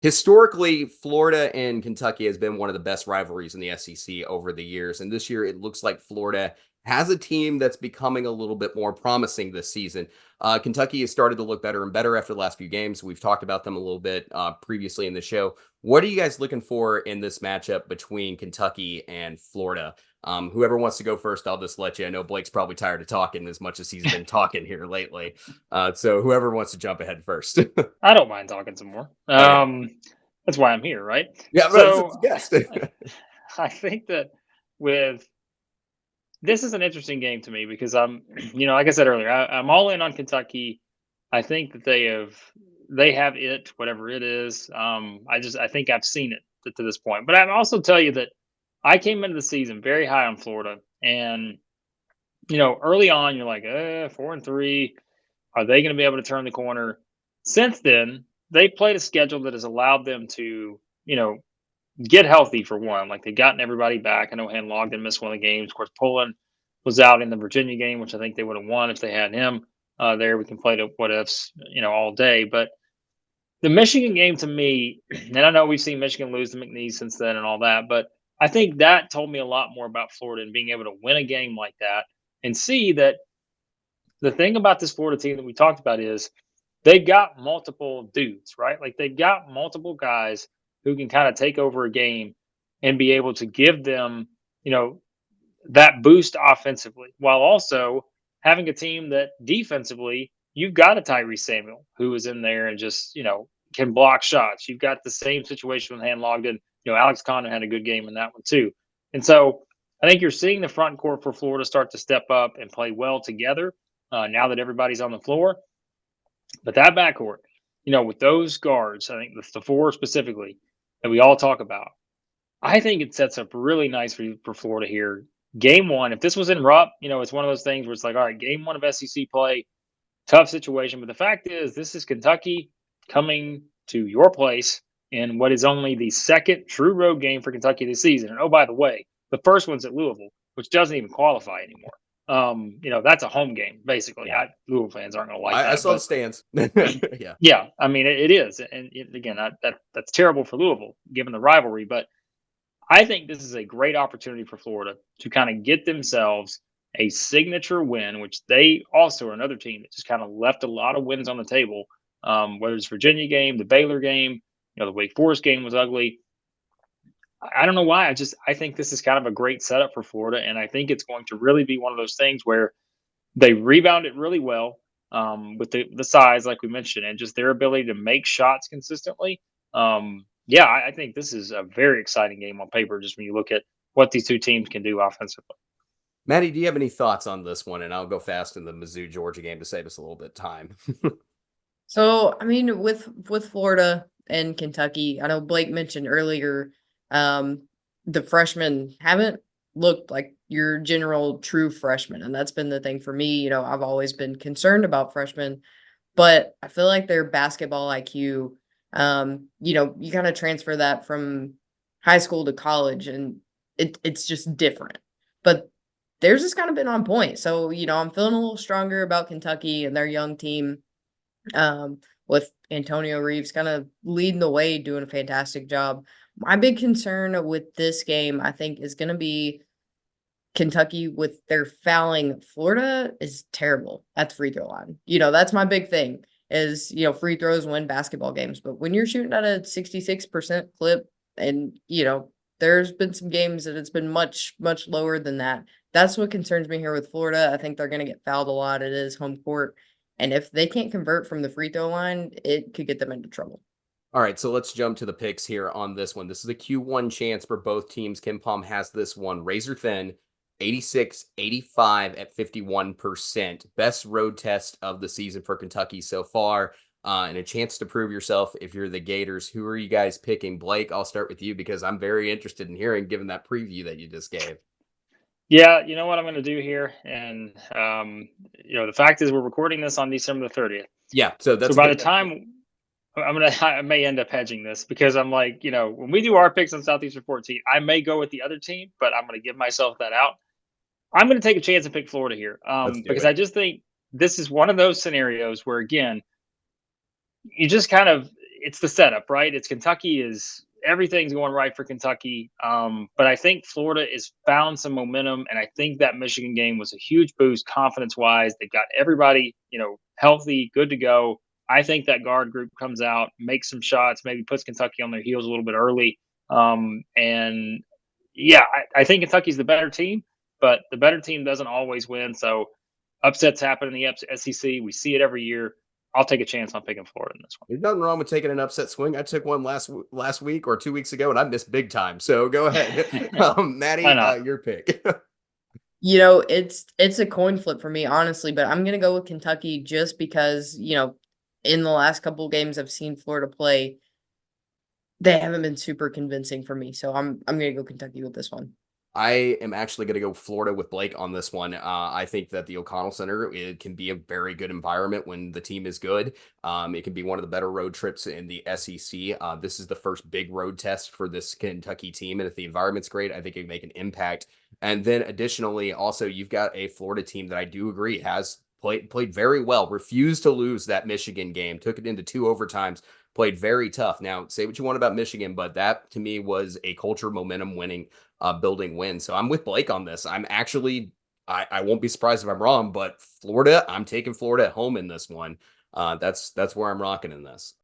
Historically, Florida and Kentucky has been one of the best rivalries in the SEC over the years. And this year, it looks like Florida has a team that's becoming a little bit more promising this season. Kentucky has started to look better and better after the last few games. We've talked about them a little bit previously in the show. What are you guys looking for in this matchup between Kentucky and Florida? Whoever wants to go first, I'll just let you. I know Blake's probably tired of talking as much as he's been talking here lately. So whoever wants to jump ahead first. I don't mind talking some more. Okay. That's why I'm here, right? Yeah, but it's a So guest. I think that with this is an interesting game to me because like I said earlier, I'm all in on Kentucky. I think that they have it, whatever it is. I think I've seen it to this point, but I also tell you that I came into the season very high on Florida, and early on you're like, 4-3. Are they going to be able to turn the corner? Since then, they played a schedule that has allowed them to, get healthy for one. Like they've gotten everybody back. I know Logden missed one of the games. Of course, Pullen was out in the Virginia game, which I think they would have won if they had him there. We can play the what ifs, all day. But the Michigan game to me, and I know we've seen Michigan lose to McNeese since then and all that, but I think that told me a lot more about Florida and being able to win a game like that and see that the thing about this Florida team that we talked about is they've got multiple dudes, right? Like they've got multiple guys who can kind of take over a game and be able to give them, you know, that boost offensively while also having a team that defensively, you've got a Tyree Samuel who is in there and just, can block shots. You've got the same situation with Logden. Alex Condon had a good game in that one too. And so I think you're seeing the front court for Florida start to step up and play well together now that everybody's on the floor. But that backcourt, with those guards, I think the four specifically that we all talk about, I think it sets up really nice for Florida here. Game one, if this was in Rupp, it's one of those things where it's like, all right, game one of SEC play, tough situation. But the fact is, this is Kentucky coming to your place in what is only the second true road game for Kentucky this season. And oh, by the way, the first one's at Louisville, which doesn't even qualify anymore. That's a home game, basically. Yeah. Louisville fans aren't going to like I that. saw the stands. Yeah. Yeah, I mean, it is. And again, that's terrible for Louisville, given the rivalry. But I think this is a great opportunity for Florida to kind of get themselves a signature win, which they also are another team that just kind of left a lot of wins on the table. Whether it's Virginia game, the Baylor game, the Wake Forest game was ugly. I don't know why. I think this is kind of a great setup for Florida, and I think it's going to really be one of those things where they rebound it really well with the size, like we mentioned, and just their ability to make shots consistently. Yeah, I think this is a very exciting game on paper, just when you look at what these two teams can do offensively. Maddie, do you have any thoughts on this one? And I'll go fast in the Mizzou Georgia game to save us a little bit of time. So, I mean, with Florida and Kentucky, I know Blake mentioned earlier, the freshmen haven't looked like your general true freshman, and that's been the thing for me. I've always been concerned about freshmen, but I feel like their basketball IQ, you kind of transfer that from high school to college, and it's just different. But theirs has kind of been on point. So, I'm feeling a little stronger about Kentucky and their young team. With Antonio Reeves kind of leading the way, doing a fantastic job. My big concern with this game, I think, is going to be Kentucky with their fouling. Florida is terrible at the free throw line. That's my big thing is, free throws win basketball games. But when you're shooting at a 66% clip and, there's been some games that it's been much, much lower than that. That's what concerns me here with Florida. I think they're going to get fouled a lot. It is home court. And if they can't convert from the free throw line, it could get them into trouble. All right, so let's jump to the picks here on this one. This is a Q1 chance for both teams. Kim Palm has this one razor thin, 86-85 at 51%. Best road test of the season for Kentucky so far, and a chance to prove yourself if you're the Gators. Who are you guys picking? Blake, I'll start with you because I'm very interested in hearing, given that preview that you just gave. Yeah, you know what I'm going to do here, and the fact is we're recording this on December the 30th. Yeah, so that's by the time I may end up hedging this because I'm like, when we do our picks on Southeastern 14, I may go with the other team, but I'm going to give myself that out. I'm going to take a chance and pick Florida here because I just think this is one of those scenarios where, again, you just kind of it's the setup, right? It's Kentucky is everything's going right for Kentucky. But I think Florida is found some momentum, and I think that Michigan game was a huge boost confidence wise. They got everybody, healthy, good to go. I think that guard group comes out, makes some shots, maybe puts Kentucky on their heels a little bit early. And yeah, I think Kentucky's the better team, but the better team doesn't always win. So upsets happen in the SEC. We see it every year. I'll take a chance on picking Florida in this one. There's nothing wrong with taking an upset swing. I took one last week or 2 weeks ago, and I missed big time. So go ahead, Why Maddie, not? your pick. It's a coin flip for me, honestly, but I'm gonna go with Kentucky just because, in the last couple of games I've seen Florida play, they haven't been super convincing for me. So I'm gonna go Kentucky with this one. I am actually going to go Florida with Blake on this one. I think that the O'Connell Center, it can be a very good environment when the team is good. It can be one of the better road trips in the SEC. This is the first big road test for this Kentucky team, and if the environment's great, I think it can make an impact. And then additionally, also you've got a Florida team that I do agree has played very well, refused to lose that Michigan game, took it into 2 overtimes, played very tough. Now, say what you want about Michigan, but that to me was a culture momentum winning building win. So I'm with Blake on this. I'm actually, I won't be surprised if I'm wrong, but Florida, I'm taking Florida at home in this one. That's where I'm rocking in this.